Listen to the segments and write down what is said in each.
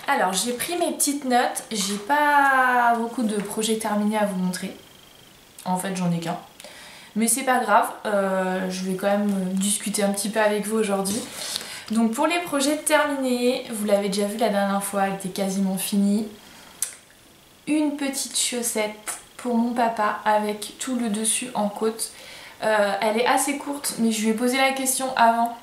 Alors j'ai pris mes petites notes, j'ai pas beaucoup de projets terminés à vous montrer. En fait j'en ai qu'un. Mais c'est pas grave, je vais quand même discuter un petit peu avec vous aujourd'hui. Donc pour les projets terminés, vous l'avez déjà vu la dernière fois, elle était quasiment finie. Une petite chaussette pour mon papa avec tout le dessus en côte. Elle est assez courte mais je lui ai posé la question avant.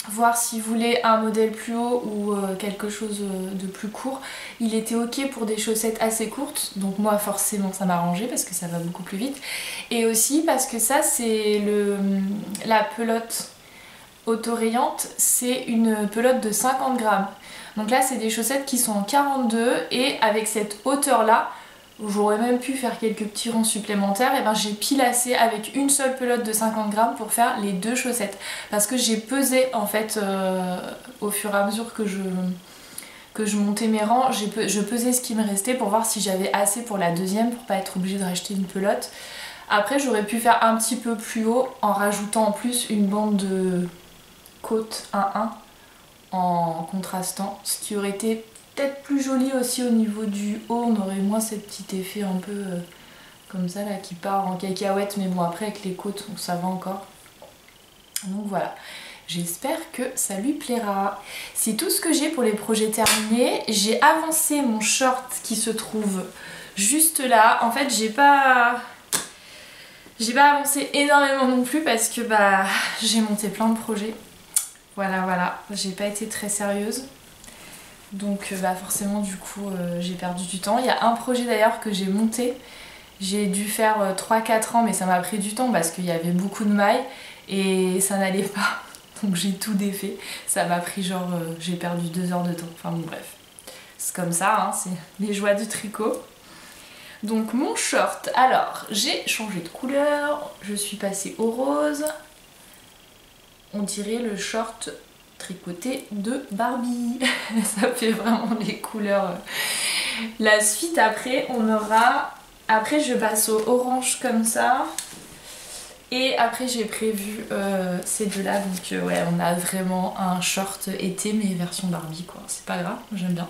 Voir s'il voulait un modèle plus haut ou quelque chose de plus court. Il était ok pour des chaussettes assez courtes, donc moi forcément ça m'a arrangé parce que ça va beaucoup plus vite. Et aussi parce que ça c'est la pelote autorayante, c'est une pelote de 50 grammes. Donc là c'est des chaussettes qui sont en 42 et avec cette hauteur là, j'aurais même pu faire quelques petits ronds supplémentaires, et ben j'ai pilassé avec une seule pelote de 50 grammes pour faire les deux chaussettes. Parce que j'ai pesé en fait au fur et à mesure que je montais mes rangs, je pesais ce qui me restait pour voir si j'avais assez pour la deuxième pour pas être obligée de racheter une pelote. Après j'aurais pu faire un petit peu plus haut en rajoutant en plus une bande de côte 1-1 en contrastant, ce qui aurait été peut-être plus joli aussi au niveau du haut, on aurait moins ce petit effet un peu comme ça là qui part en cacahuète, mais bon après avec les côtes ça va encore. Donc voilà, j'espère que ça lui plaira. C'est tout ce que j'ai pour les projets terminés. J'ai avancé mon short qui se trouve juste là. En fait j'ai pas avancé énormément non plus parce que bah j'ai monté plein de projets. Voilà, j'ai pas été très sérieuse. Donc bah forcément du coup j'ai perdu du temps. Il y a un projet d'ailleurs que j'ai monté. J'ai dû faire 3-4 ans mais ça m'a pris du temps parce qu'il y avait beaucoup de mailles et ça n'allait pas. Donc j'ai tout défait. Ça m'a pris genre j'ai perdu 2 heures de temps. Enfin bon bref. C'est comme ça, hein, c'est les joies du tricot. Donc mon short, alors j'ai changé de couleur. Je suis passée au rose. On dirait le short tricoté de Barbie. Ça fait vraiment les couleurs. La suite après on aura, après je passe au orange comme ça et après j'ai prévu ces deux là, donc ouais on a vraiment un short été mais version Barbie quoi, c'est pas grave, j'aime bien.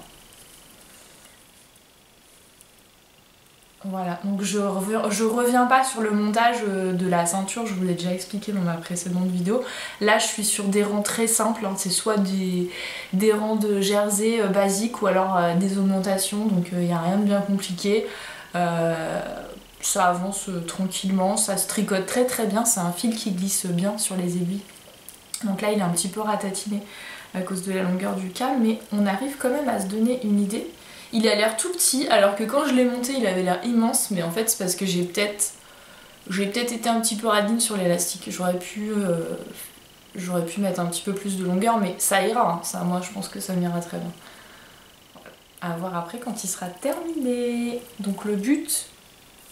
Voilà, donc je reviens pas sur le montage de la ceinture, je vous l'ai déjà expliqué dans ma précédente vidéo. Là je suis sur des rangs très simples, hein. C'est soit des rangs de jersey basiques ou alors des augmentations, donc il n'y a rien de bien compliqué. Ça avance tranquillement, ça se tricote très très bien, c'est un fil qui glisse bien sur les aiguilles. Donc là il est un petit peu ratatiné à cause de la longueur du câble, mais on arrive quand même à se donner une idée. Il a l'air tout petit, alors que quand je l'ai monté, il avait l'air immense, mais en fait c'est parce que j'ai peut-être été un petit peu radine sur l'élastique. J'aurais pu mettre un petit peu plus de longueur, mais ça ira, hein. Ça, moi je pense que ça m'ira très bien. À voir après quand il sera terminé. Donc le but,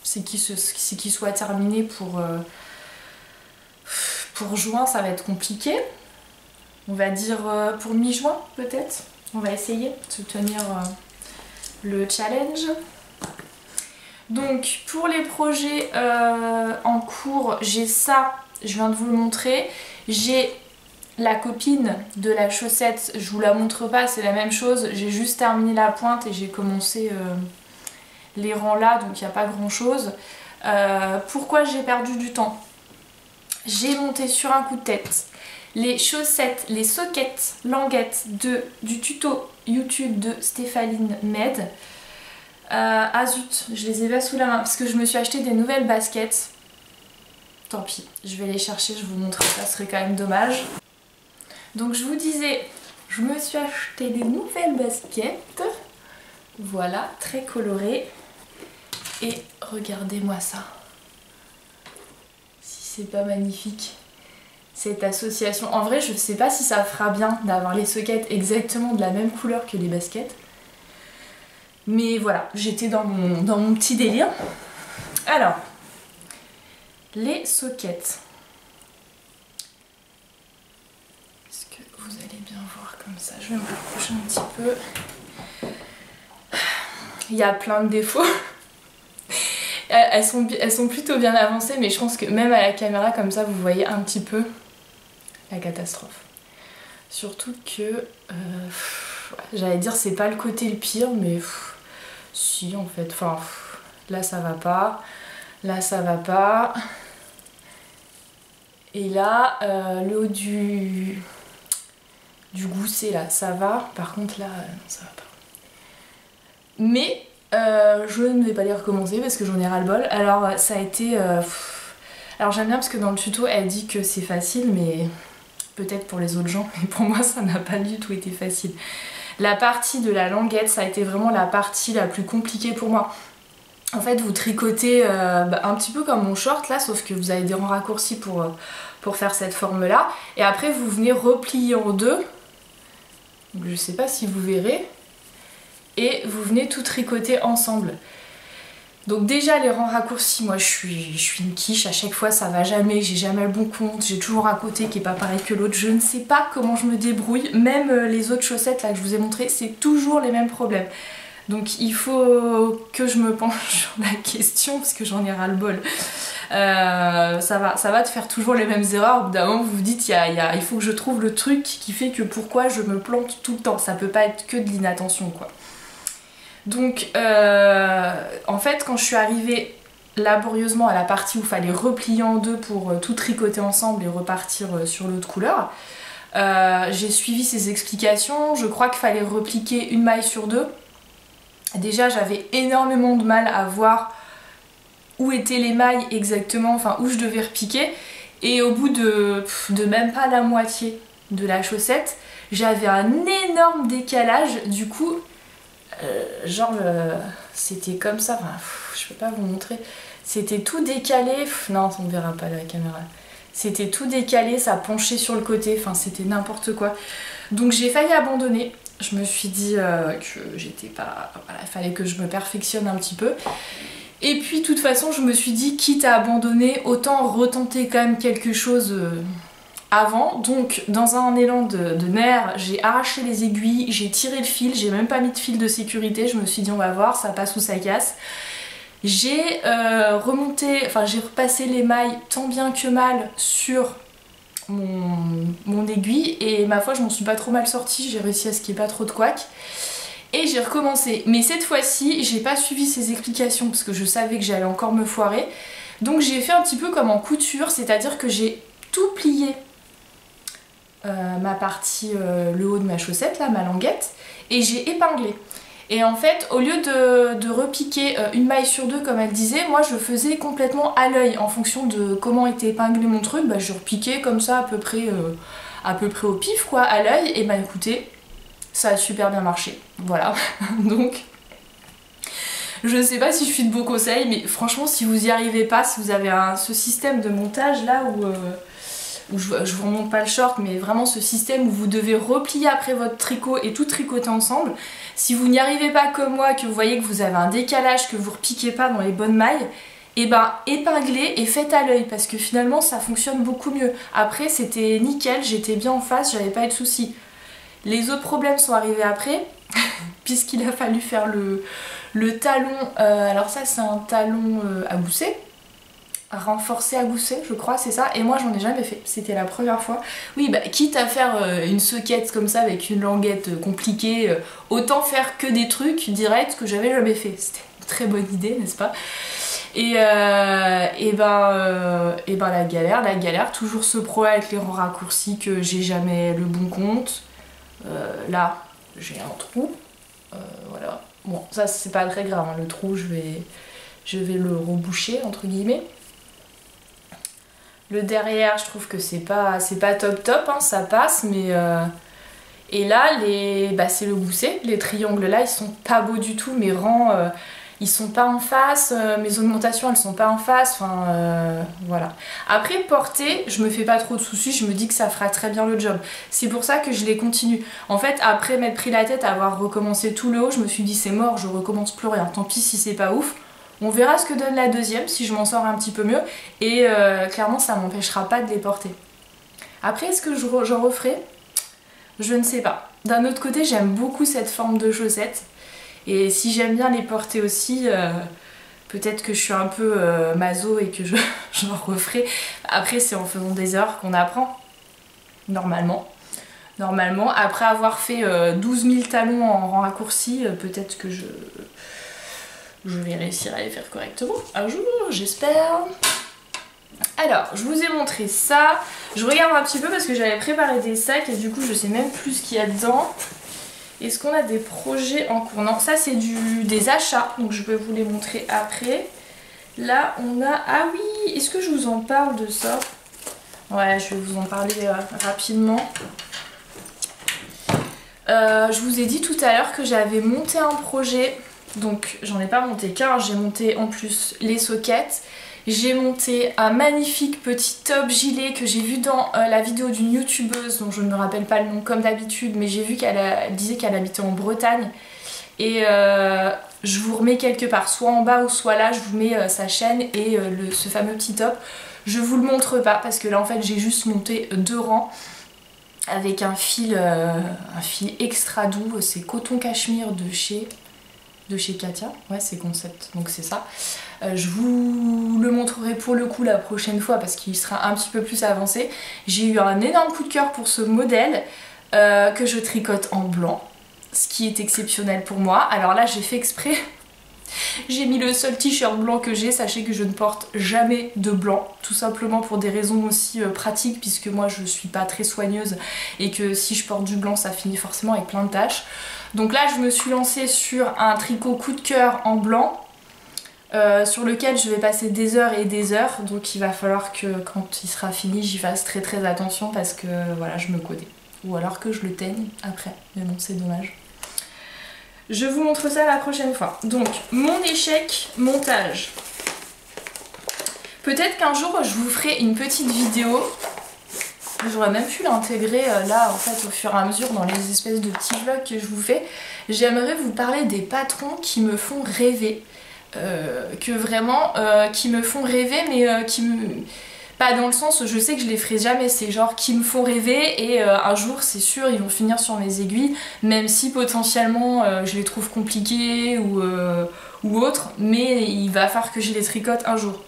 c'est qu'il soit terminé pour juin, ça va être compliqué. On va dire pour mi-juin peut-être. On va essayer de se tenir le challenge. Donc pour les projets en cours, j'ai ça, je viens de vous le montrer. J'ai la copine de la chaussette, je vous la montre pas, c'est la même chose. J'ai juste terminé la pointe et j'ai commencé les rangs là, donc il n'y a pas grand chose. Pourquoi j'ai perdu du temps? J'ai monté sur un coup de tête les chaussettes, les sockets languettes du tuto YouTube de Stéphaline Med. Ah zut, je les ai pas sous la main parce que je me suis acheté des nouvelles baskets. Tant pis, je vais les chercher, je vous montrerai, ça serait quand même dommage. Donc je vous disais, je me suis acheté des nouvelles baskets. Voilà, très colorées. Et regardez-moi ça. Si c'est pas magnifique. Cette association. En vrai, je sais pas si ça fera bien d'avoir les sockets exactement de la même couleur que les baskets. Mais voilà, j'étais dans mon petit délire. Alors, les sockets. Est-ce que vous allez bien voir comme ça? Je vais me rapprocher un petit peu. Il y a plein de défauts. Elles sont plutôt bien avancées, mais je pense que même à la caméra comme ça, vous voyez un petit peu la catastrophe. Surtout que j'allais dire c'est pas le côté le pire, mais si en fait, enfin là ça va pas, là ça va pas. Et là, le haut du gousset là, ça va. Par contre là, non ça va pas. Mais je ne vais pas les recommencer parce que j'en ai ras-le-bol. Alors ça a été... Alors j'aime bien parce que dans le tuto elle dit que c'est facile, mais peut-être pour les autres gens, mais pour moi ça n'a pas du tout été facile. La partie de la languette, ça a été vraiment la partie la plus compliquée pour moi. En fait vous tricotez un petit peu comme mon short là, sauf que vous avez des rangs raccourcis pour faire cette forme là. Et après vous venez replier en deux. Donc, je sais pas si vous verrez. Et vous venez tout tricoter ensemble. Donc déjà les rangs raccourcis, moi je suis une quiche, à chaque fois ça va jamais, j'ai jamais le bon compte, j'ai toujours un côté qui est pas pareil que l'autre, je ne sais pas comment je me débrouille, même les autres chaussettes là que je vous ai montré, c'est toujours les mêmes problèmes. Donc il faut que je me penche sur la question parce que j'en ai ras le bol. Ça va te faire toujours les mêmes erreurs, au bout d'un moment vous vous dites il faut que je trouve le truc qui fait que pourquoi je me plante tout le temps, ça peut pas être que de l'inattention quoi. Donc en fait quand je suis arrivée laborieusement à la partie où il fallait replier en deux pour tout tricoter ensemble et repartir sur l'autre couleur, j'ai suivi ces explications, je crois qu'il fallait repliquer une maille sur deux. Déjà j'avais énormément de mal à voir où étaient les mailles exactement, enfin où je devais repiquer, et au bout de même pas la moitié de la chaussette, j'avais un énorme décalage, du coup c'était comme ça, enfin, je peux pas vous montrer, c'était tout décalé, non on ne verra pas la caméra, c'était tout décalé, ça penchait sur le côté, enfin c'était n'importe quoi. Donc j'ai failli abandonner, je me suis dit que j'étais pas, voilà, il fallait que je me perfectionne un petit peu. Et puis de toute façon je me suis dit quitte à abandonner, autant retenter quand même quelque chose avant. Donc dans un élan de nerfs, j'ai arraché les aiguilles, j'ai tiré le fil, j'ai même pas mis de fil de sécurité, je me suis dit on va voir, ça passe ou ça casse. J'ai j'ai repassé les mailles tant bien que mal sur mon aiguille et ma foi je m'en suis pas trop mal sortie, j'ai réussi à ce qu'il n'y ait pas trop de couac. Et j'ai recommencé, mais cette fois-ci j'ai pas suivi ces explications parce que je savais que j'allais encore me foirer. Donc j'ai fait un petit peu comme en couture, c'est-à-dire que j'ai tout plié ma partie, le haut de ma chaussette, là, ma languette, et j'ai épinglé. Et en fait, au lieu de repiquer une maille sur deux comme elle disait, moi je faisais complètement à l'œil en fonction de comment était épinglé mon truc, je repiquais comme ça à peu près au pif quoi, à l'œil, et écoutez, ça a super bien marché, voilà. Donc je sais pas si je suis de beaux conseils, mais franchement si vous y arrivez pas, si vous avez ce système de montage là où je vous remonte pas le short, mais vraiment ce système où vous devez replier après votre tricot et tout tricoter ensemble, si vous n'y arrivez pas comme moi, que vous voyez que vous avez un décalage, que vous repiquez pas dans les bonnes mailles, et épinglez et faites à l'œil parce que finalement ça fonctionne beaucoup mieux. Après c'était nickel, j'étais bien en face, j'avais pas eu de soucis. Les autres problèmes sont arrivés après, puisqu'il a fallu faire le talon, alors ça c'est un talon à gousset, renforcé à gousset je crois, c'est ça, et moi j'en ai jamais fait, c'était la première fois. Oui quitte à faire une soquette comme ça avec une languette compliquée, autant faire que des trucs directs que j'avais jamais fait. C'était une très bonne idée, n'est-ce pas? Et la galère, toujours ce problème avec les rangs raccourcis que j'ai jamais le bon compte. Là j'ai un trou, voilà, bon ça c'est pas très grave, hein. Le trou je vais le reboucher entre guillemets. Le derrière je trouve que c'est pas top hein, ça passe, mais et là c'est le gousset, les triangles là ils sont pas beaux du tout, mes rangs ils sont pas en face, mes augmentations elles sont pas en face, enfin voilà. Après porter, je me fais pas trop de soucis, je me dis que ça fera très bien le job. C'est pour ça que je les continue. En fait après m'être pris la tête à avoir recommencé tout le haut, je me suis dit c'est mort, je recommence plus rien, tant pis si c'est pas ouf. On verra ce que donne la deuxième, si je m'en sors un petit peu mieux, et clairement ça m'empêchera pas de les porter. Après est-ce que j'en referai? Je ne sais pas. D'un autre côté j'aime beaucoup cette forme de chaussette. Et si j'aime bien les porter aussi, peut-être que je suis un peu maso et que j'en referai. Après c'est en faisant des heures qu'on apprend, normalement. normalement. Après avoir fait 12 000 talons en raccourci, peut-être que je vais réussir à les faire correctement un jour, j'espère. Alors, je vous ai montré ça. Je regarde un petit peu parce que j'avais préparé des sacs et du coup je sais même plus ce qu'il y a dedans. Est-ce qu'on a des projets en cours? Non, ça c'est des achats, donc je vais vous les montrer après. Là on a... Ah oui, est-ce que je vous en parle de ça? Ouais, je vais vous en parler rapidement. Je vous ai dit tout à l'heure que j'avais monté un projet. Donc j'en ai pas monté qu'un, j'ai monté en plus les sockets. J'ai monté un magnifique petit top gilet que j'ai vu dans la vidéo d'une youtubeuse dont je ne me rappelle pas le nom comme d'habitude, mais j'ai vu qu'elle disait qu'elle habitait en Bretagne. Et je vous remets quelque part, soit en bas ou soit là, je vous mets sa chaîne et ce fameux petit top. Je vous le montre pas parce que là en fait j'ai juste monté 2 rangs avec un fil extra doux, c'est coton cachemire de chez Katia, ouais c'est Concept, donc c'est ça. Je vous le montrerai pour le coup la prochaine fois parce qu'il sera un petit peu plus avancé. J'ai eu un énorme coup de cœur pour ce modèle que je tricote en blanc, ce qui est exceptionnel pour moi. Alors là j'ai fait exprès, j'ai mis le seul t-shirt blanc que j'ai. Sachez que je ne porte jamais de blanc, tout simplement pour des raisons aussi pratiques, puisque moi je suis pas très soigneuse et que si je porte du blanc ça finit forcément avec plein de taches. Donc là je me suis lancée sur un tricot coup de cœur en blanc sur lequel je vais passer des heures et des heures, donc il va falloir que quand il sera fini j'y fasse très très attention parce que voilà je me connais, ou alors que je le teigne après, mais bon c'est dommage. Je vous montre ça la prochaine fois. Donc mon échec montage, peut-être qu'un jour je vous ferai une petite vidéo. J'aurais même pu l'intégrer là en fait au fur et à mesure dans les espèces de petits vlogs que je vous fais. J'aimerais vous parler des patrons qui me font rêver. Qui me font rêver, mais qui me... Pas dans le sens où je sais que je les ferai jamais, c'est genre qui me font rêver et un jour c'est sûr ils vont finir sur mes aiguilles, même si potentiellement je les trouve compliqués ou autre, mais il va falloir que je les tricote un jour.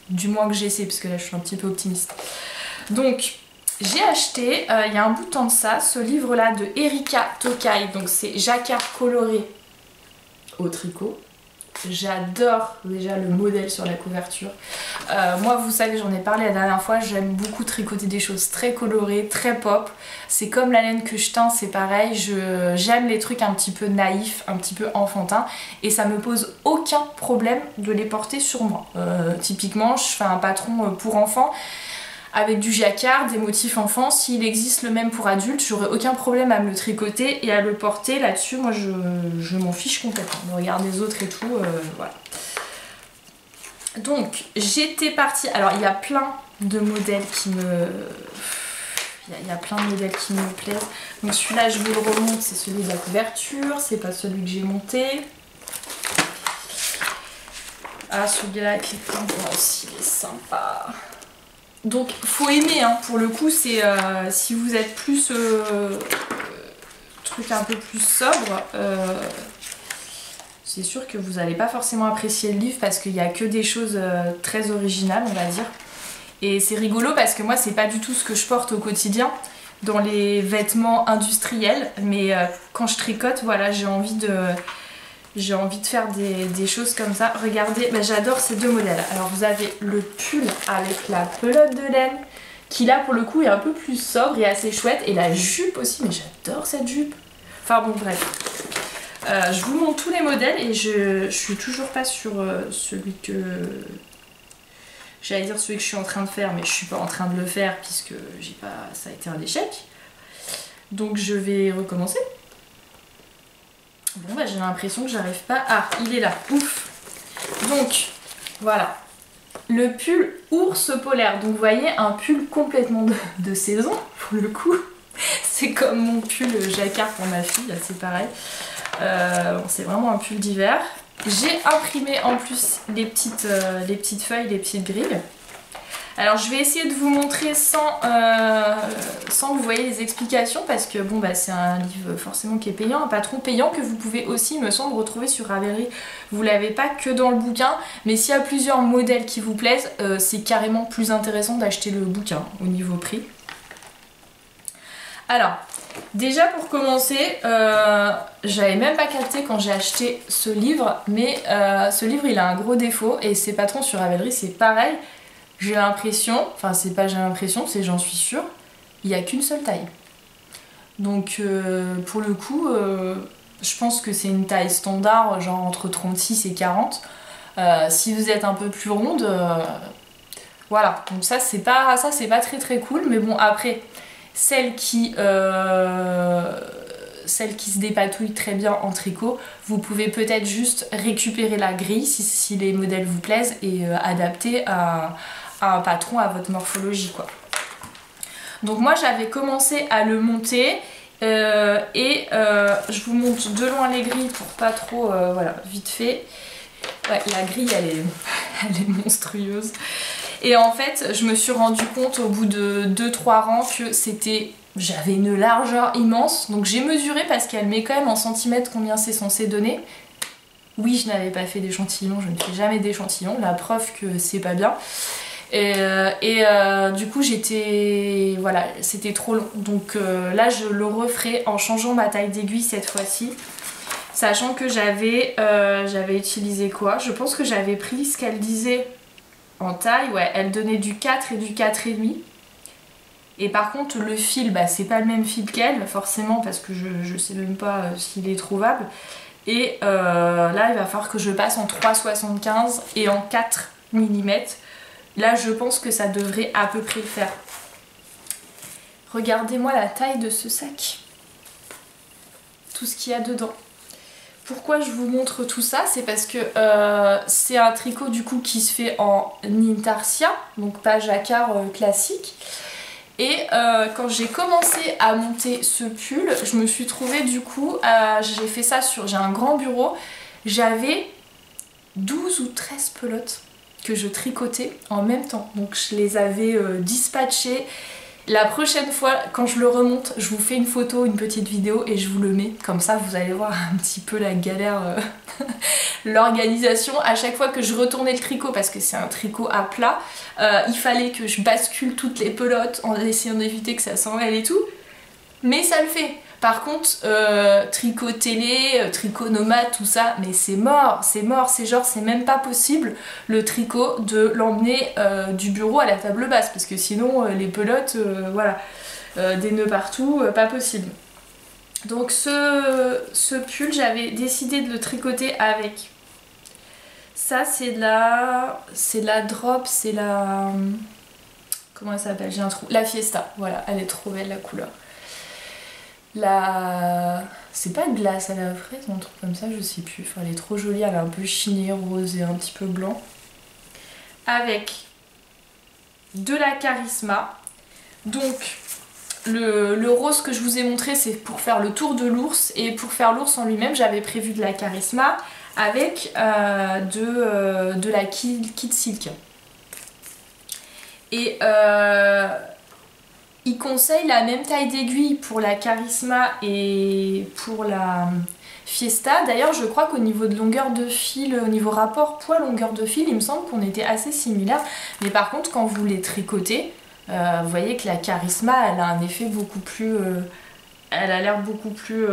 Du moins que j'essaie, parce que là je suis un petit peu optimiste. Donc j'ai acheté, il y a un bout de temps de ça, ce livre là de Erika Tokai, donc c'est Jacquard coloré au tricot. J'adore déjà le modèle sur la couverture. Moi vous savez, j'en ai parlé la dernière fois, j'aime beaucoup tricoter des choses très colorées, très pop. C'est comme la laine que je teins, c'est pareil, j'aime les trucs un petit peu naïfs, un petit peu enfantins, et ça me pose aucun problème de les porter sur moi. Typiquement je fais un patron pour enfants avec du jacquard, des motifs enfants. S'il existe le même pour adultes, j'aurais aucun problème à me le tricoter et à le porter. Là-dessus, moi je m'en fiche complètement. Je regarde les autres et tout, voilà. Donc j'étais partie, alors il y a plein de modèles qui me... Il y a plein de modèles qui me plaisent. Donc celui-là je vous le remonte, c'est celui de la couverture, c'est pas celui que j'ai monté. Ah celui-là effectivement aussi il est sympa. Donc faut aimer hein, pour le coup, c'est si vous êtes plus truc un peu plus sobre, c'est sûr que vous n'allez pas forcément apprécier le livre parce qu'il n'y a que des choses très originales on va dire. Et c'est rigolo parce que moi c'est pas du tout ce que je porte au quotidien dans les vêtements industriels, mais quand je tricote voilà j'ai envie de faire des choses comme ça. Regardez, bah, j'adore ces 2 modèles. Alors vous avez le pull avec la pelote de laine qui là pour le coup est un peu plus sobre et assez chouette, et la jupe aussi, mais j'adore cette jupe. Enfin bon bref, je vous montre tous les modèles et je suis toujours pas sur celui que... J'allais dire celui que je suis en train de faire, mais je suis pas en train de le faire puisque ça a été un échec. Donc je vais recommencer. Bon bah j'ai l'impression que j'arrive pas... Ah, il est là, ouf. Donc, voilà. Le pull ours polaire. Donc vous voyez, un pull complètement de saison, pour le coup. C'est comme mon pull jacquard pour ma fille, c'est pareil. Bon, c'est vraiment un pull d'hiver. J'ai imprimé en plus les petites feuilles, les petites grilles. Alors je vais essayer de vous montrer sans que vous voyez les explications parce que bon bah c'est un livre forcément qui est payant, un patron payant que vous pouvez aussi me semble retrouver sur Ravelry. Vous l'avez pas que dans le bouquin, mais s'il y a plusieurs modèles qui vous plaisent, c'est carrément plus intéressant d'acheter le bouquin au niveau prix. Alors Déjà pour commencer, j'avais même pas capté quand j'ai acheté ce livre, mais ce livre il a un gros défaut et ses patrons sur Ravelry c'est pareil. J'ai l'impression, enfin c'est pas j'ai l'impression, c'est j'en suis sûre, il n'y a qu'une seule taille. Donc pour le coup, je pense que c'est une taille standard, genre entre 36 et 40. Si vous êtes un peu plus ronde, voilà. Donc ça c'est pas très très cool, mais bon après, celle qui se dépatouille très bien en tricot, vous pouvez peut-être juste récupérer la grille si les modèles vous plaisent et adapter à un patron, à votre morphologie quoi. Donc moi j'avais commencé à le monter je vous montre de loin les grilles pour pas trop, voilà, vite fait. Ouais, la grille elle est monstrueuse. Et en fait je me suis rendu compte au bout de 2-3 rangs que j'avais une largeur immense. Donc j'ai mesuré parce qu'elle met quand même en centimètres combien c'est censé donner. Oui, je n'avais pas fait d'échantillon, je ne fais jamais d'échantillon, la preuve que c'est pas bien. Du coup voilà, c'était trop long. Donc là je le referai en changeant ma taille d'aiguille cette fois-ci. Sachant que j'avais utilisé quoi? Je pense que j'avais pris ce qu'elle disait en taille. Ouais, elle donnait du 4 et du 4,5. Et par contre le fil, bah, c'est pas le même fil qu'elle, forcément, parce que je sais même pas s'il est trouvable. Et là il va falloir que je passe en 3,75 et en 4 mm. Là je pense que ça devrait à peu près le faire. Regardez-moi la taille de ce sac. Tout ce qu'il y a dedans. Pourquoi je vous montre tout ça? C'est parce que c'est un tricot du coup qui se fait en intarsia, donc pas jacquard classique. Et quand j'ai commencé à monter ce pull, je me suis trouvée du coup, j'ai fait ça j'ai un grand bureau, j'avais 12 ou 13 pelotes que je tricotais en même temps. Donc je les avais dispatchées. La prochaine fois, quand je le remonte, je vous fais une photo, une petite vidéo et je vous le mets. Comme ça, vous allez voir un petit peu la galère, l'organisation. À chaque fois que je retournais le tricot, parce que c'est un tricot à plat, il fallait que je bascule toutes les pelotes en essayant d'éviter que ça s'en mêle et tout. Mais ça le fait. Par contre, tricot télé, tricot nomade, tout ça, mais c'est mort, c'est genre, c'est même pas possible le tricot de l'emmener du bureau à la table basse, parce que sinon les pelotes, voilà, des nœuds partout, pas possible. Donc ce pull, j'avais décidé de le tricoter avec. Ça c'est de la drop, c'est la... Comment elle s'appelle? J'ai un trou. La Fiesta, voilà, elle est trop belle la couleur. C'est pas glace à la fraise ou un truc comme ça, je sais plus. Enfin, elle est trop jolie, elle est un peu chinée, rose et un petit peu blanc. Avec de la Charisma. Donc le rose que je vous ai montré, c'est pour faire le tour de l'ours. Et pour faire l'ours en lui-même, j'avais prévu de la Charisma avec de la Kid Silk. Et il conseille la même taille d'aiguille pour la Charisma et pour la Fiesta. D'ailleurs, je crois qu'au niveau de longueur de fil, au niveau rapport poids-longueur de fil, il me semble qu'on était assez similaires. Mais par contre, quand vous les tricotez, vous voyez que la Charisma, elle a un effet beaucoup plus... elle a l'air beaucoup plus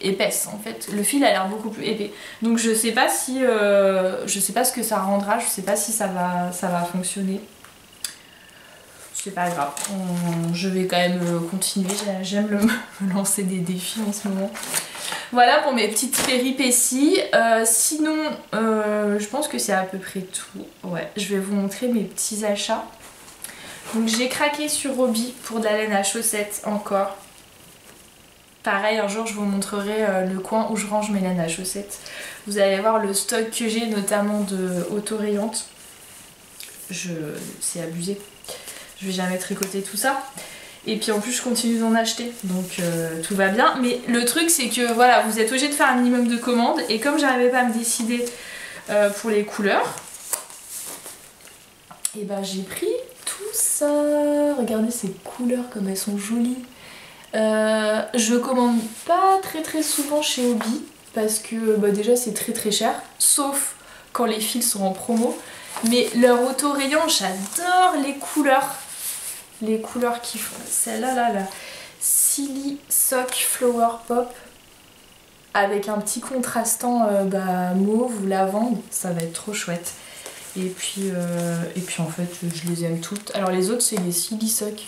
épaisse en fait. Le fil a l'air beaucoup plus épais. Donc je sais pas si... je sais pas ce que ça rendra, je sais pas si ça va fonctionner. C'est pas grave, je vais quand même continuer, j'aime me lancer des défis en ce moment. Voilà pour mes petites péripéties. Sinon, je pense que c'est à peu près tout. Ouais, je vais vous montrer mes petits achats. Donc j'ai craqué sur Roby pour de la laine à chaussettes encore. Pareil, un jour je vous montrerai le coin où je range mes laines à chaussettes. Vous allez voir le stock que j'ai, notamment de auto-rayantes. C'est abusé. Je vais jamais tricoter tout ça. Et puis en plus je continue d'en acheter, donc tout va bien. Mais le truc c'est que voilà, vous êtes obligé de faire un minimum de commandes. Et comme j'arrivais pas à me décider pour les couleurs, et ben j'ai pris tout ça. Regardez ces couleurs comme elles sont jolies. Je commande pas très souvent chez Hobby parce que bah, déjà c'est très cher, sauf quand les fils sont en promo. Mais leur auto-rayon, j'adore les couleurs. Les couleurs qu'ils font. Celle-là, Silly Sock Flower Pop avec un petit contrastant mauve ou lavande, ça va être trop chouette. Et puis en fait je les aime toutes. Alors les autres c'est les Silly Sock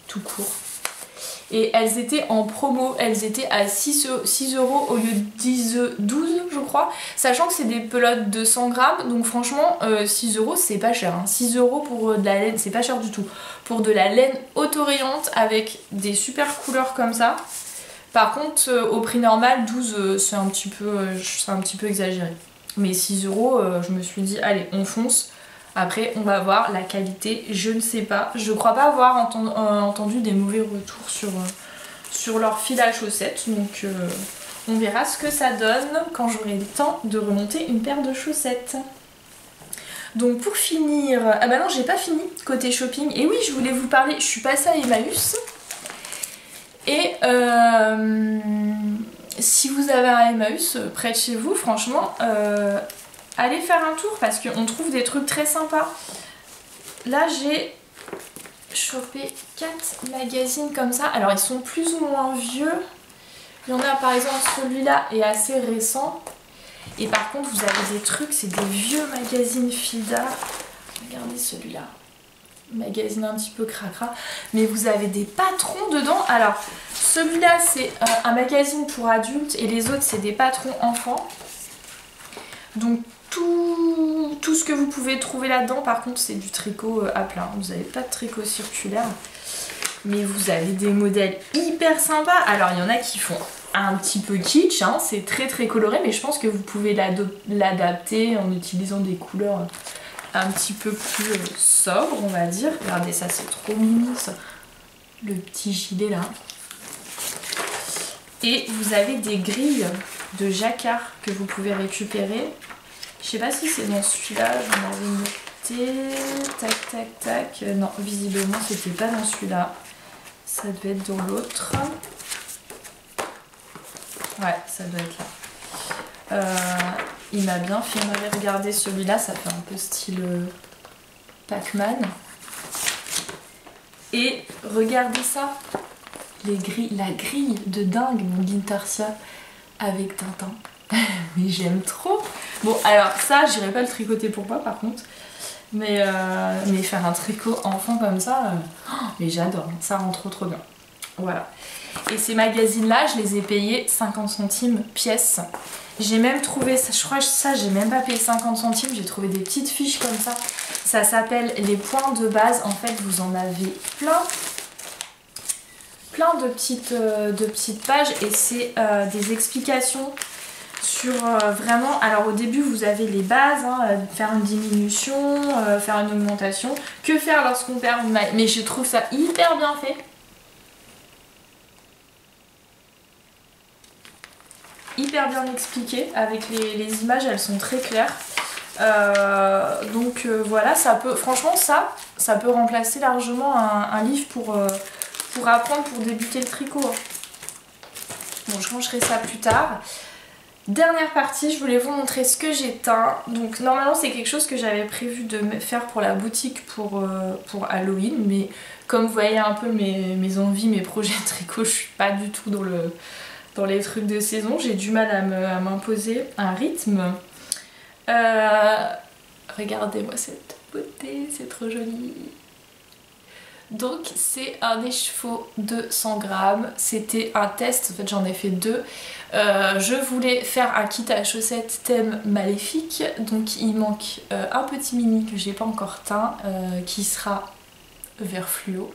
tout court. Et elles étaient en promo, elles étaient à 6 € au lieu de 12 je crois. Sachant que c'est des pelotes de 100 grammes, donc franchement 6 € c'est pas cher. Hein. 6 € pour de la laine, c'est pas cher du tout. Pour de la laine autorayante avec des super couleurs comme ça. Par contre au prix normal 12 c'est un petit peu exagéré. Mais 6 €, je me suis dit allez on fonce. Après on va voir la qualité, je ne sais pas. Je crois pas avoir entendu des mauvais retours sur leur fil à chaussettes. Donc on verra ce que ça donne quand j'aurai le temps de remonter une paire de chaussettes. Donc pour finir, ah bah non j'ai pas fini côté shopping. Et oui je voulais vous parler, je suis passée à Emmaüs. Et si vous avez un Emmaüs près de chez vous, franchement... allez faire un tour parce qu'on trouve des trucs très sympas. Là j'ai chopé 4 magazines comme ça. Alors ils sont plus ou moins vieux. Il y en a par exemple celui-là est assez récent. Et par contre vous avez des trucs, c'est des vieux magazines Fida. Regardez celui-là. Magazine un petit peu cracra. Mais vous avez des patrons dedans. Alors celui-là c'est un magazine pour adultes et les autres c'est des patrons enfants. Donc tout ce que vous pouvez trouver là-dedans, par contre c'est du tricot à plein. Vous n'avez pas de tricot circulaire, mais vous avez des modèles hyper sympas. Alors il y en a qui font un petit peu kitsch, hein, c'est très très coloré, mais je pense que vous pouvez l'adapter en utilisant des couleurs un petit peu plus sobres, on va dire. Regardez ça, c'est trop mignon ça, le petit gilet là. Et vous avez des grilles de jacquard que vous pouvez récupérer. Je sais pas si c'est dans celui-là, j'en avais noté. Tac, tac, tac. Non, visiblement, c'était pas dans celui-là. Ça devait être dans l'autre. Ouais, ça doit être là. Il m'a bien fait. On avait regardé celui-là, ça fait un peu style Pac-Man. Et regardez ça. La grille de dingue, mon Guintarsia avec Tintin. Mais j'aime trop. Bon alors ça j'irai pas le tricoter pour moi par contre, mais faire un tricot enfant comme ça, mais j'adore, ça rend trop bien. Voilà. Et ces magazines là je les ai payés 50 centimes pièce. J'ai même trouvé, je crois que ça j'ai même pas payé 50 centimes, j'ai trouvé des petites fiches comme ça. Ça s'appelle les points de base, en fait vous en avez plein de petites pages et c'est des explications sur vraiment, alors au début vous avez les bases, hein, faire une diminution, faire une augmentation, que faire lorsqu'on perd une maille, mais je trouve ça hyper bien fait. Hyper bien expliqué, avec les images, elles sont très claires. Donc voilà, ça peut, franchement ça peut remplacer largement un livre pour apprendre, pour débuter le tricot. Bon, je rangerai ça plus tard. Dernière partie, je voulais vous montrer ce que j'ai teint. Donc normalement c'est quelque chose que j'avais prévu de faire pour la boutique pour Halloween, mais comme vous voyez un peu mes envies, mes projets de tricot, je suis pas du tout dans les trucs de saison. J'ai du mal à m'imposer un rythme. Regardez-moi cette beauté, c'est trop joli. Donc c'est un écheveau de 100 grammes, c'était un test, en fait j'en ai fait 2. Je voulais faire un kit à chaussettes thème maléfique, donc il manque un petit mini que j'ai pas encore teint, qui sera vert fluo.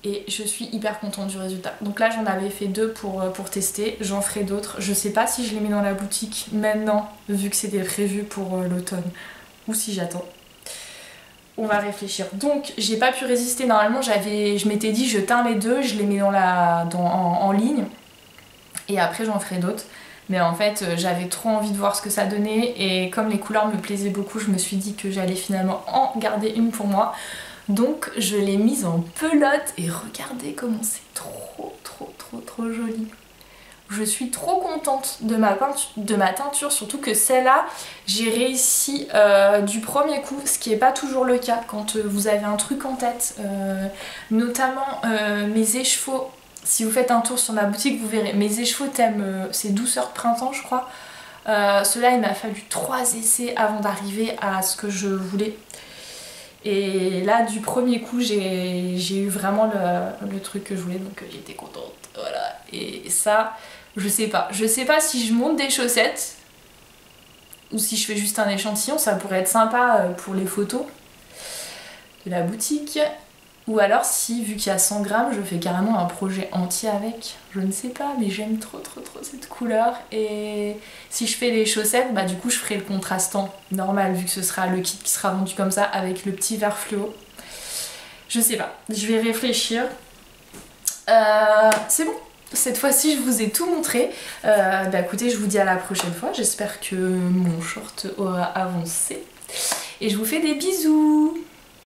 Et je suis hyper contente du résultat. Donc là j'en avais fait 2 pour tester, j'en ferai d'autres. Je sais pas si je les mets dans la boutique maintenant, vu que c'était prévu pour l'automne, ou si j'attends. On va réfléchir. Donc j'ai pas pu résister, normalement je m'étais dit je teins les 2, je les mets en ligne et après j'en ferai d'autres. Mais en fait j'avais trop envie de voir ce que ça donnait et comme les couleurs me plaisaient beaucoup, je me suis dit que j'allais finalement en garder une pour moi. Donc je l'ai mise en pelote et regardez comment c'est trop joli. Je suis trop contente de ma teinture, surtout que celle-là, j'ai réussi du premier coup, ce qui n'est pas toujours le cas quand vous avez un truc en tête. Notamment mes échevaux, si vous faites un tour sur ma boutique, vous verrez, mes échevaux thème, c'est douceur printemps je crois. Cela il m'a fallu 3 essais avant d'arriver à ce que je voulais. Et là du premier coup j'ai eu vraiment le truc que je voulais, donc j'étais contente. Voilà. Et ça, je sais pas si je monte des chaussettes ou si je fais juste un échantillon, ça pourrait être sympa pour les photos de la boutique. Ou alors si, vu qu'il y a 100 grammes, je fais carrément un projet entier avec. Je ne sais pas, mais j'aime trop cette couleur. Et si je fais les chaussettes, bah du coup je ferai le contrastant normal, vu que ce sera le kit qui sera vendu comme ça, avec le petit vert fluo. Je sais pas, je vais réfléchir. C'est bon, cette fois-ci je vous ai tout montré. Bah écoutez, je vous dis à la prochaine fois. J'espère que mon short aura avancé. Et je vous fais des bisous.